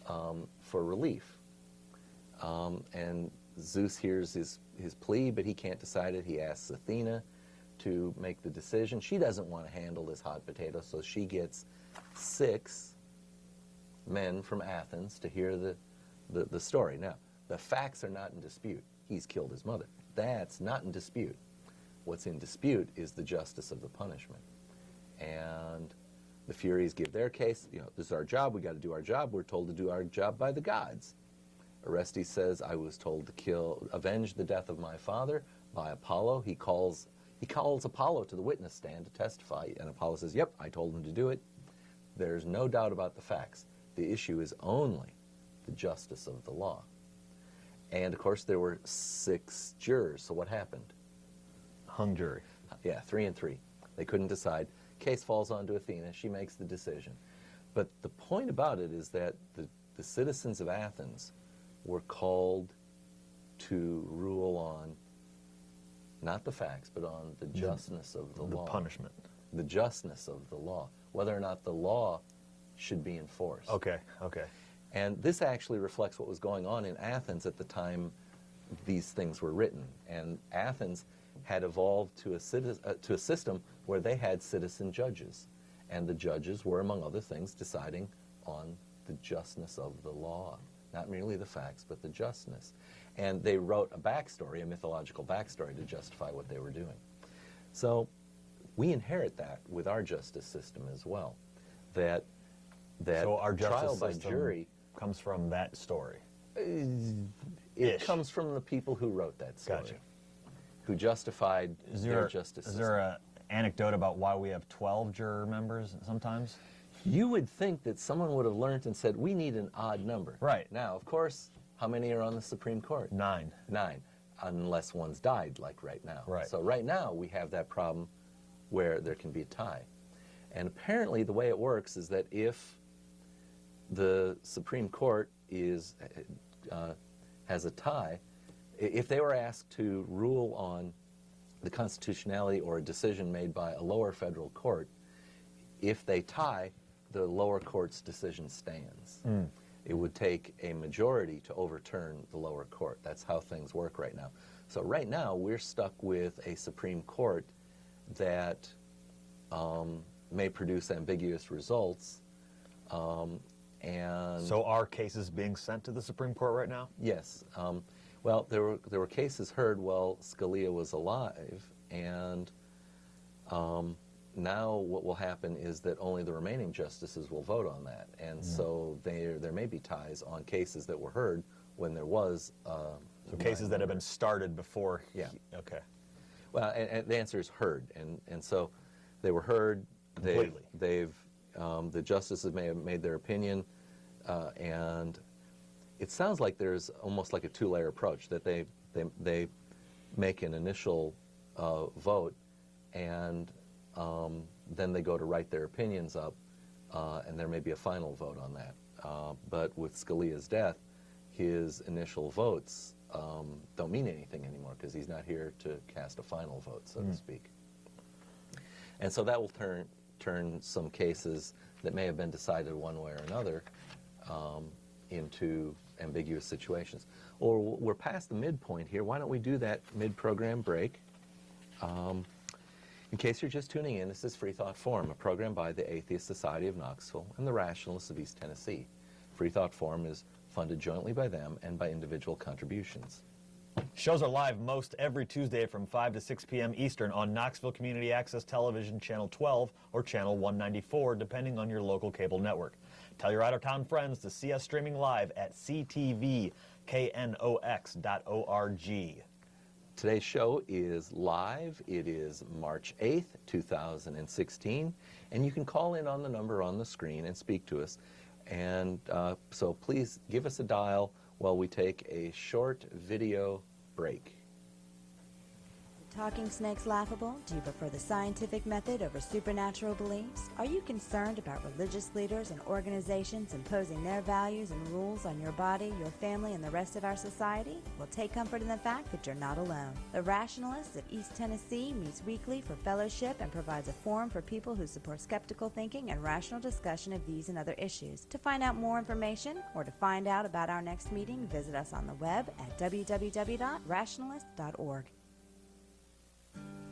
for relief. And Zeus hears his plea, but he can't decide it. He asks Athena to make the decision. She doesn't want to handle this hot potato, so she gets 6 men from Athens to hear the story. Now, the facts are not in dispute. He's killed his mother. That's not in dispute. What's in dispute is the justice of the punishment. And the Furies give their case. This is our job. We got to do our job. We're told to do our job by the gods. Orestes says, "I was told to avenge the death of my father by Apollo." He calls Apollo to the witness stand to testify, and Apollo says, "Yep, I told him to do it." There's no doubt about the facts. The issue is only the justice of the law. And of course, there were 6 jurors. So what happened? Hung jury. Yeah, 3 and 3. They couldn't decide. Case falls onto Athena. She makes the decision. But the point about it is that the citizens of Athens were called to rule on not the facts, but on the justness of the law. The punishment. The justness of the law. Whether or not the law should be enforced. Okay. And this actually reflects what was going on in Athens at the time these things were written. And Athens had evolved to a system where they had citizen judges. And the judges were, among other things, deciding on the justness of the law. Not merely the facts, but the justness. And they wrote a backstory, a mythological backstory, to justify what they were doing. So we inherit that with our justice system as well. That So our justice trial by system jury comes from that story. it comes from the people who wrote that story. Gotcha. Who justified their justice Is system. there an anecdote about why we have 12 juror members sometimes? You would think that someone would have learned and said, we need an odd number. Right. Now, of course, how many are on the Supreme Court? 9. 9, unless one's died, like right now. Right. So right now, we have that problem where there can be a tie. And apparently, the way it works is that if the Supreme Court has a tie, if they were asked to rule on the constitutionality or a decision made by a lower federal court, if they tie, the lower court's decision stands. It would take a majority to overturn the lower court. That's how things work right now. So right now, we're stuck with a Supreme Court that may produce ambiguous results. And So are cases being sent to the Supreme Court right now? yes. Well, there were cases heard while Scalia was alive, and now what will happen is that only the remaining justices will vote on that, and so there may be ties on cases that were heard when there was. So cases that have been started before. Yeah. Okay. Well, and the answer is heard, and so they were heard. Completely. The justices may have made their opinion, and it sounds like there's almost like a two-layer approach, that they make an initial vote, and then they go to write their opinions up, and there may be a final vote on that. But with Scalia's death, his initial votes don't mean anything anymore because he's not here to cast a final vote, so to speak. And so that will turn some cases that may have been decided one way or another into ambiguous situations. Or we're past the midpoint here. Why don't we do that mid-program break? In case you're just tuning in, this is Freethought Forum, a program by the Atheist Society of Knoxville and the Rationalists of East Tennessee. Freethought Forum is funded jointly by them and by individual contributions. Shows are live most every Tuesday from 5 to 6 p.m. Eastern on Knoxville Community Access Television Channel 12 or Channel 194, depending on your local cable network. Tell your out-of-town friends to see us streaming live at ctvknox.org. Today's show is live. It is March 8th, 2016, and you can call in on the number on the screen and speak to us. And so please give us a dial while we take a short video break. Talking snakes laughable? Do you prefer the scientific method over supernatural beliefs? Are you concerned about religious leaders and organizations imposing their values and rules on your body, your family, and the rest of our society? Well, take comfort in the fact that you're not alone. The Rationalists of East Tennessee meets weekly for fellowship and provides a forum for people who support skeptical thinking and rational discussion of these and other issues. To find out more information or to find out about our next meeting, visit us on the web at www.rationalist.org.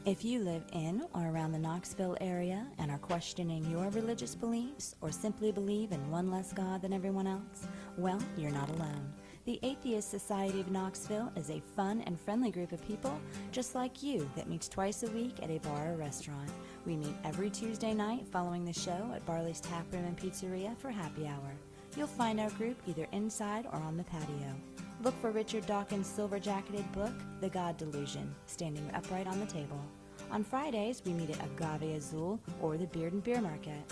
If you live in or around the Knoxville area and are questioning your religious beliefs or simply believe in one less God than everyone else, well, you're not alone. The Atheist Society of Knoxville is a fun and friendly group of people just like you that meets twice a week at a bar or restaurant. We meet every Tuesday night following the show at Barley's Tap Room and Pizzeria for happy hour. You'll find our group either inside or on the patio. Look for Richard Dawkins' silver-jacketed book, The God Delusion, standing upright on the table. On Fridays, we meet at Agave Azul or the Beard and Beer Market.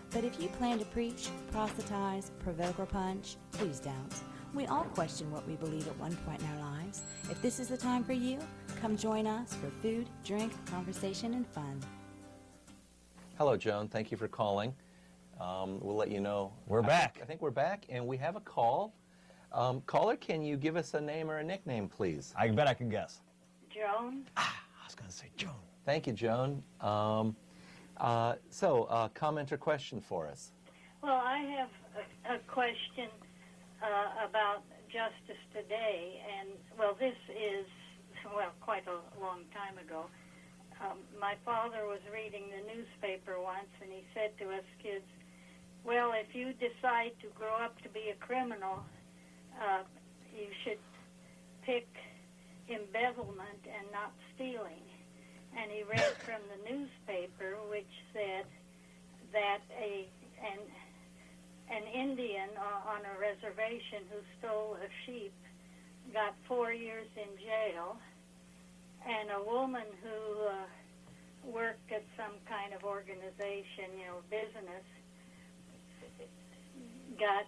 But if you plan to preach, proselytize, provoke, or punch, please don't. We all question what we believe at one point in our lives. If this is the time for you, come join us for food, drink, conversation, and fun. Hello, Joan. Thank you for calling. We'll let you know. We're back. I think we're back, and we have a call. Caller, can you give us a name or a nickname, please? I bet I can guess. Joan. I was going to say Joan. Thank you, Joan. Comment or question for us? Well, I have a question about justice today, and, well, this is, well, quite a long time ago. My father was reading the newspaper once, and he said to us kids, well, if you decide to grow up to be a criminal, you should pick embezzlement and not stealing. And he read from the newspaper, which said that an Indian on a reservation who stole a sheep got 4 years in jail, and a woman who worked at some kind of organization, business, got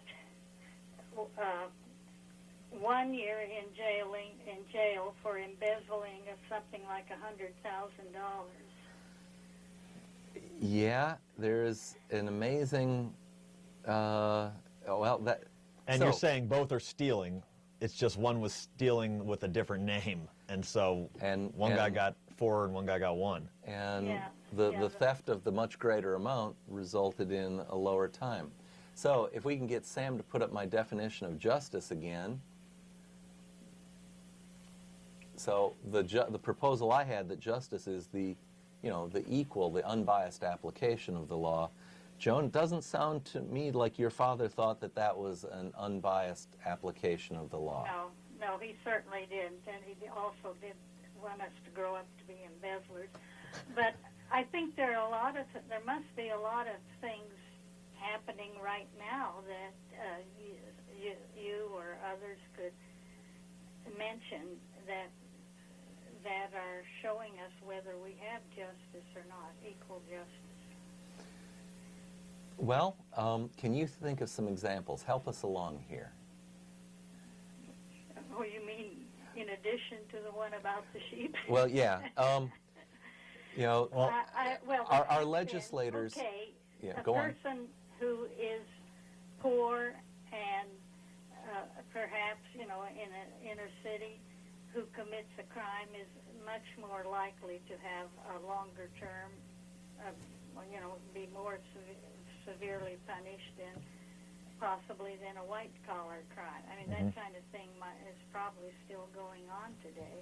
1 year in jail for embezzling of something like $100,000. Yeah, there's an amazing well, that. And so, you're saying both are stealing. It's just one was stealing with a different name, and so one guy got 4 and one guy got 1. And Yeah, the theft of the much greater amount resulted in a lower time. So if we can get Sam to put up my definition of justice again. So the proposal I had, that justice is the equal, the unbiased application of the law. Joan, it doesn't sound to me like your father thought that that was an unbiased application of the law. No, he certainly didn't, and he also did want us to grow up to be embezzlers. But I think there must be a lot of things happening right now that you or others could mention that are showing us whether we have justice or not, equal justice. Well, can you think of some examples? Help us along here. Oh, you mean in addition to the one about the sheep? Well, yeah. Our instance, legislators. Okay, Yeah, a go on. person who is poor and perhaps in an inner city who commits a crime is much more likely to have a longer term, be more severely punished and possibly than a white-collar crime. I mean, that kind of thing is probably still going on today.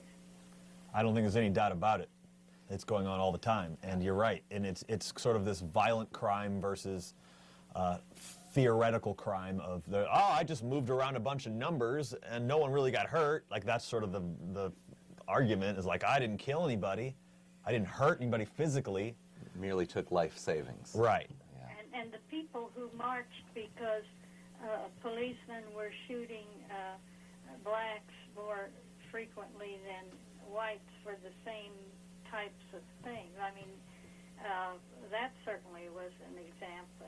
I don't think there's any doubt about it. It's going on all the time, and you're right. And it's sort of this violent crime versus theoretical crime of I just moved around a bunch of numbers and no one really got hurt. Like, that's sort of the argument, is like, I didn't kill anybody. I didn't hurt anybody physically. Merely took life savings. Right. Yeah. And the people who marched because policemen were shooting blacks more frequently than whites for the same types of things. I mean, that certainly was an example,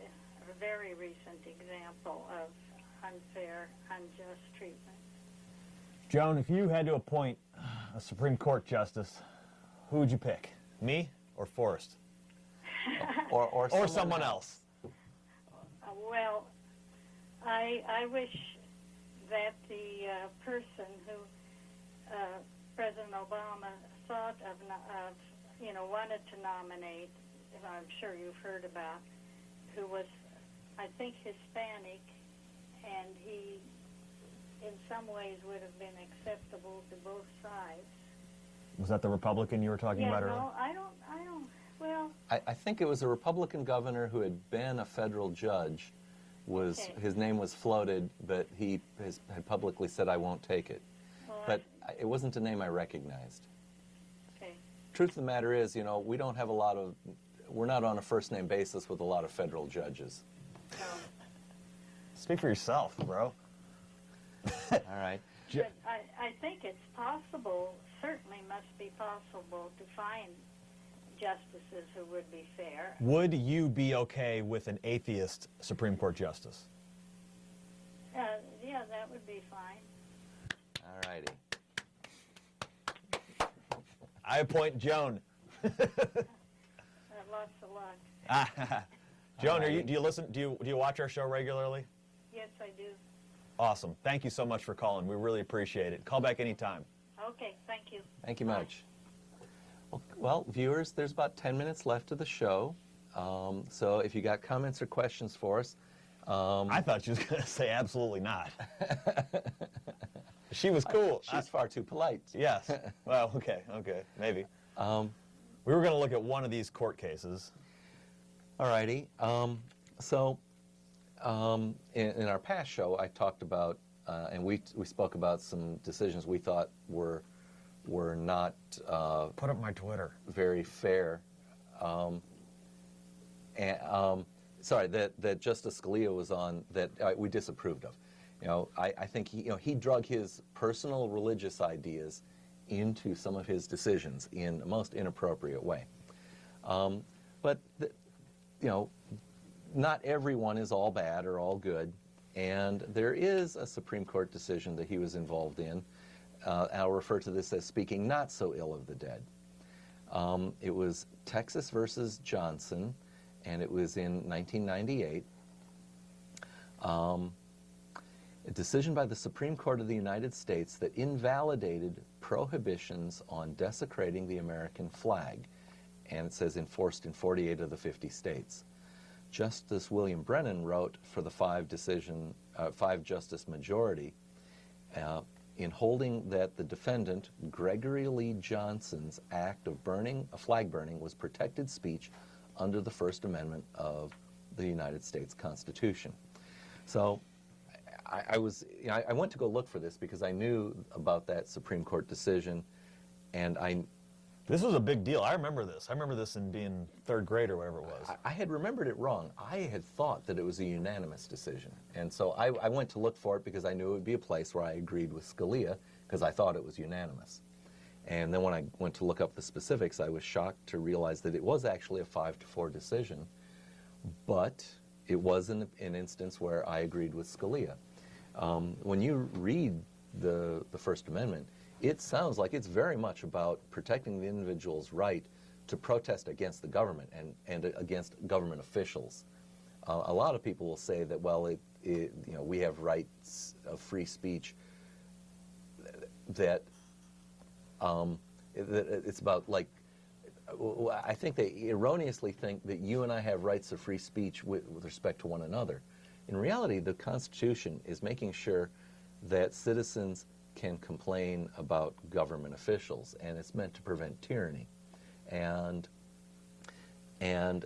a very recent example of unfair, unjust treatment. Joan, if you had to appoint a Supreme Court justice, who would you pick? Me or Forrest? Or someone else? Well, I wish that the person who President Obama thought of, wanted to nominate, I'm sure you've heard about, who was, I think, Hispanic, and he, in some ways, would have been acceptable to both sides. Was that the Republican you were talking about earlier? No, I don't, well... I think it was a Republican governor who had been a federal judge. His name was floated, but he had publicly said, I won't take it. Well, But it wasn't a name I recognized. okay. Truth of the matter is, we don't have we're not on a first-name basis with a lot of federal judges. No. Speak for yourself, bro. All right. But I think it's possible, certainly must be possible, to find justices who would be fair. Would you be okay with an atheist Supreme Court justice? Yeah, that would be fine. All righty. I appoint Joan. Lots of luck. Joan, do you listen? Do you watch our show regularly? Yes, I do. Awesome. Thank you so much for calling. We really appreciate it. Call back anytime. Okay, thank you. Thank you much. Well, viewers, there's about 10 minutes left of the show. So if you got comments or questions for us. I thought she was going to say absolutely not. She was cool. She's far too polite. Yes. Well, okay, maybe. We were going to look at one of these court cases. All righty. In our past show, I talked about, and we spoke about some decisions we thought were not Put up my Twitter. very fair. That Justice Scalia was on that we disapproved of. I think he drug his personal religious ideas into some of his decisions in the most inappropriate way. But not everyone is all bad or all good, and there is a Supreme Court decision that he was involved in. I'll refer to this as speaking not so ill of the dead. It was Texas versus Johnson, and it was in 1998. decision by the Supreme Court of the United States that invalidated prohibitions on desecrating the American flag, and it says enforced in 48 of the 50 states. Justice William Brennan wrote for the five-justice majority in holding that the defendant, Gregory Lee Johnson's act of flag burning was protected speech under the First Amendment of the United States Constitution. So I went to go look for this because I knew about that Supreme Court decision, and This was a big deal. I remember this. I remember this in being third grade or whatever it was. I had remembered it wrong. I had thought that it was a unanimous decision. And so I went to look for it because I knew it would be a place where I agreed with Scalia because I thought it was unanimous. And then when I went to look up the specifics, I was shocked to realize that it was actually a 5-4 decision. But it was an instance where I agreed with Scalia. When you read the First Amendment, it sounds like it's very much about protecting the individual's right to protest against the government and against government officials. A lot of people will say that, well, we have rights of free speech, that it's about, like, I think they erroneously think that you and I have rights of free speech with respect to one another. In reality, the Constitution is making sure that citizens can complain about government officials, and it's meant to prevent tyranny. And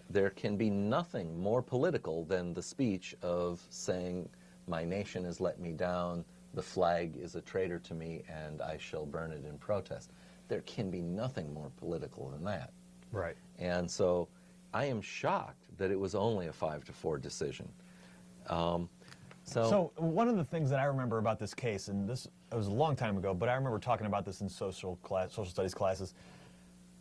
there can be nothing more political than the speech of saying, my nation has let me down, the flag is a traitor to me, and I shall burn it in protest. There can be nothing more political than that. Right. And so I am shocked that it was only a 5-4 decision. So one of the things that I remember about this case, and it was a long time ago, but I remember talking about this in social studies classes,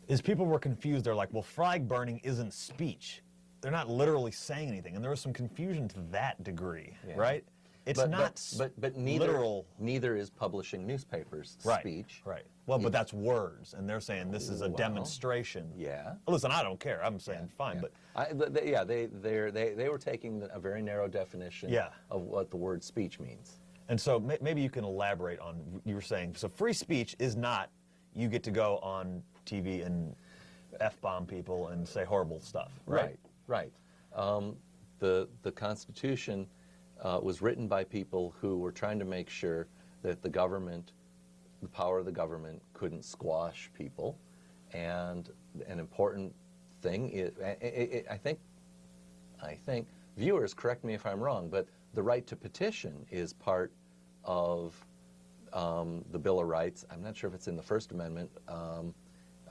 is people were confused. They're like, well, flag burning isn't speech. They're not literally saying anything. And there was some confusion to that degree, right? It's but neither is publishing newspapers speech. Right. Well, but that's words, and they're saying this is a demonstration. Yeah. Listen, I don't care. I'm saying fine, but they were taking a very narrow definition of what the word speech means. And so maybe you can elaborate on, you were saying, so free speech is not you get to go on TV and F-bomb people and say horrible stuff, right? Right. The Constitution was written by people who were trying to make sure that the power of the government couldn't squash people. And an important thing is, I think, viewers, correct me if I'm wrong, but the right to petition is part of the Bill of Rights. I'm not sure if it's in the First Amendment.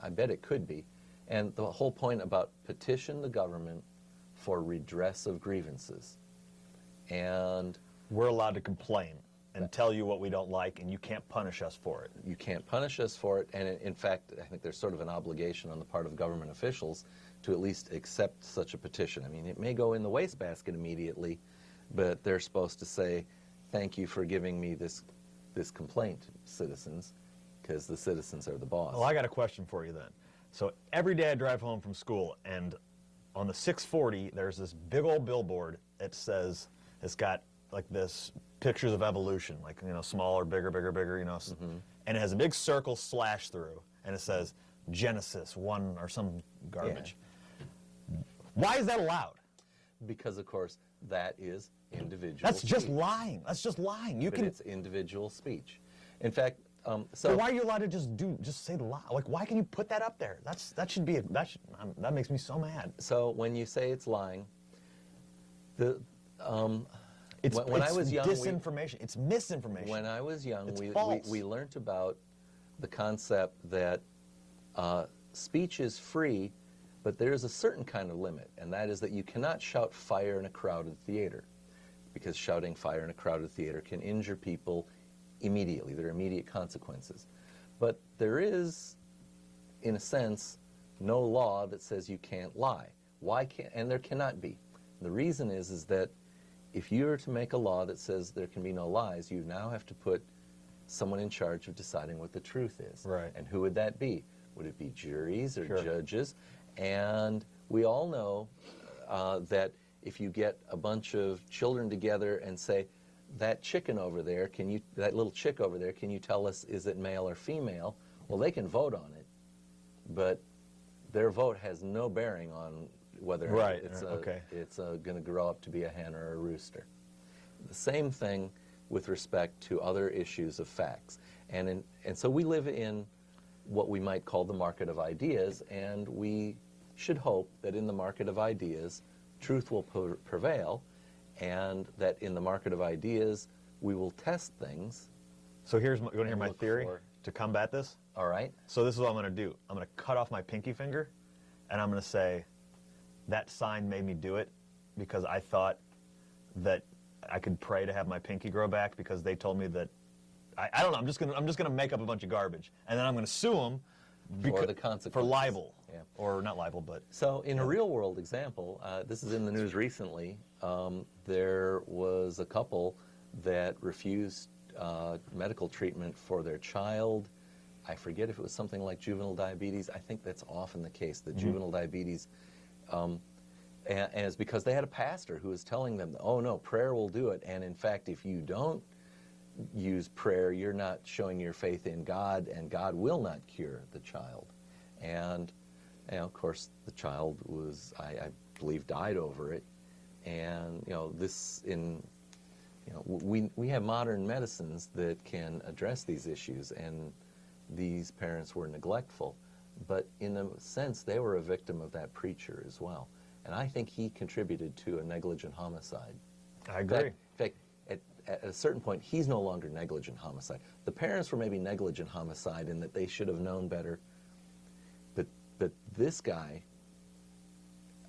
I bet it could be. And the whole point about petition the government for redress of grievances. And we're allowed to complain and tell you what we don't like, and you can't punish us for it. You can't punish us for it, and in fact, I think there's sort of an obligation on the part of government officials to at least accept such a petition. I mean, it may go in the wastebasket immediately, but they're supposed to say, thank you for giving me this complaint, citizens, because the citizens are the boss. Well, I got a question for you then. So every day I drive home from school, and on the 640, there's this big old billboard that says, it's got like this pictures of evolution, like, smaller, bigger, and it has a big circle slash through, and it says Genesis 1 or some garbage. Yeah. Why is that allowed? Because, of course, that is individual That's speech. just lying. That's just lying. It's individual speech. In fact, so why are you allowed to just say the lie? Like, why can you put that up there? That makes me so mad. So when you say it's lying, It's when I was young, disinformation. It's misinformation. When I was young, we learned about the concept that speech is free, but there is a certain kind of limit, and that is that you cannot shout fire in a crowded theater, because shouting fire in a crowded theater can injure people immediately. There are immediate consequences. But there is, in a sense, no law that says you can't lie. Why can't? And there cannot be. The reason is that if you were to make a law that says there can be no lies, you now have to put someone in charge of deciding what the truth is. Right. And who would that be? Would it be juries or judges? And we all know that if you get a bunch of children together and say, that chicken over there, that little chick over there, can you tell us, is it male or female? Well, they can vote on it, but their vote has no bearing on whether Right, it's okay. going to grow up to be a hen or a rooster. The same thing with respect to other issues of facts. And so we live in what we might call the market of ideas, and we should hope that in the market of ideas, truth will prevail, and that in the market of ideas, we will test things. So you want to hear my look theory for- to combat this? All right? So this is what I'm going to do. I'm going to cut off my pinky finger, and I'm going to say, that sign made me do it because I thought that I could pray to have my pinky grow back because they told me that, I don't know, I'm just gonna make up a bunch of garbage, and then I'm going to sue them For the consequences. for libel. Yeah. Or not libel, but... So in a real-world example, this is in the news recently, there was a couple that refused medical treatment for their child. I forget if it was something like juvenile diabetes. I think that's often the case, the juvenile diabetes. And it's because they had a pastor who was telling them, oh no, prayer will do it. And in fact, if you don't use prayer, you're not showing your faith in God, and God will not cure the child. And of course, the child was, I believe, died over it. And we have modern medicines that can address these issues, and these parents were neglectful. But in a sense, they were a victim of that preacher as well. And I think he contributed to a negligent homicide. I agree. In fact, at a certain point, he's no longer negligent homicide. The parents were maybe negligent homicide in that they should have known better. But this guy,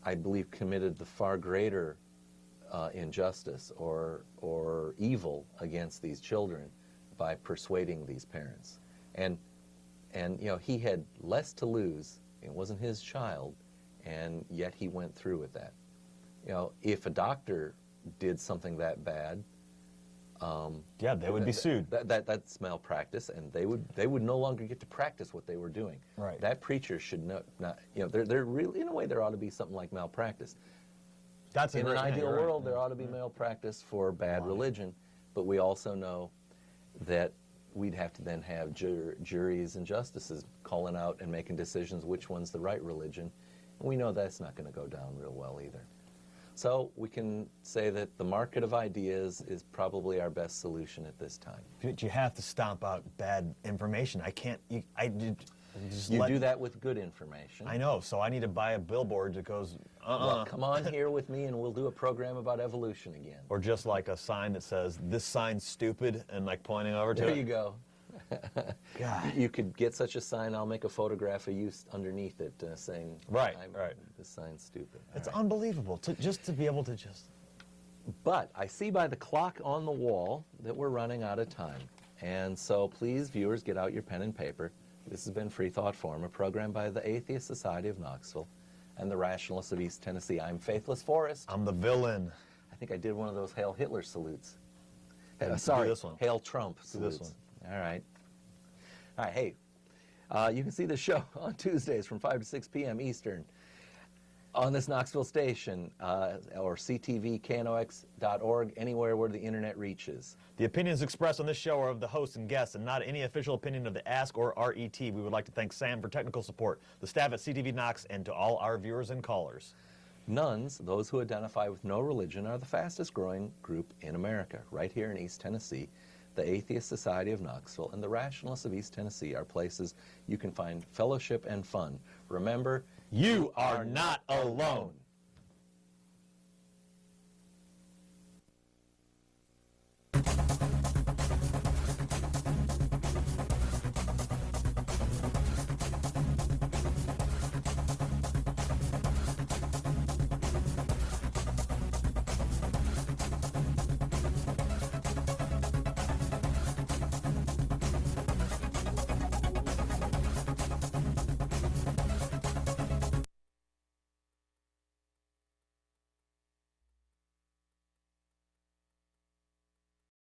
I believe, committed the far greater injustice or evil against these children by persuading these parents. And he had less to lose. It wasn't his child, and yet he went through with that. If a doctor did something that bad, Yeah, they would be sued. That's malpractice, and they would no longer get to practice what they were doing. Right. That preacher should not. They're really, in a way, there ought to be something like malpractice. That's In an ideal you're right. world, there ought to be malpractice for bad religion, but we also know that we'd have to then have juries and justices calling out and making decisions which one's the right religion. And we know that's not going to go down real well either. So we can say that the market of ideas is probably our best solution at this time. But you have to stomp out bad information. I can't. You do that with good information. I know. So I need to buy a billboard that goes, Well, come on here with me and we'll do a program about evolution again. Or just like a sign that says, "This sign's stupid," and like pointing over to it. There you go. God. You could get such a sign. I'll make a photograph of you underneath it saying, Right. this sign's stupid. It's unbelievable just to be able to just. But I see by the clock on the wall that we're running out of time. And so please, viewers, get out your pen and paper. This has been Freethought Forum, a program by the Atheist Society of Knoxville and the Rationalists of East Tennessee. I'm Faithless Forrest. I'm the villain. I think I did one of those Hail Hitler salutes. Do Sorry, this one. Hail Trump Do salutes. this All right. All right, hey, you can see the show on Tuesdays from 5 to 6 p.m. Eastern on this Knoxville station or ctvknox.org, anywhere where the internet reaches. The opinions expressed on this show are of the host and guests and not any official opinion of the Ask or RET. We would like to thank Sam for technical support, the staff at CTV Knox, and to all our viewers and callers. Nuns, those who identify with no religion, are the fastest growing group in America. Right here in East Tennessee, the Atheist Society of Knoxville and the Rationalists of East Tennessee are places you can find fellowship and fun. Remember, You are not alone.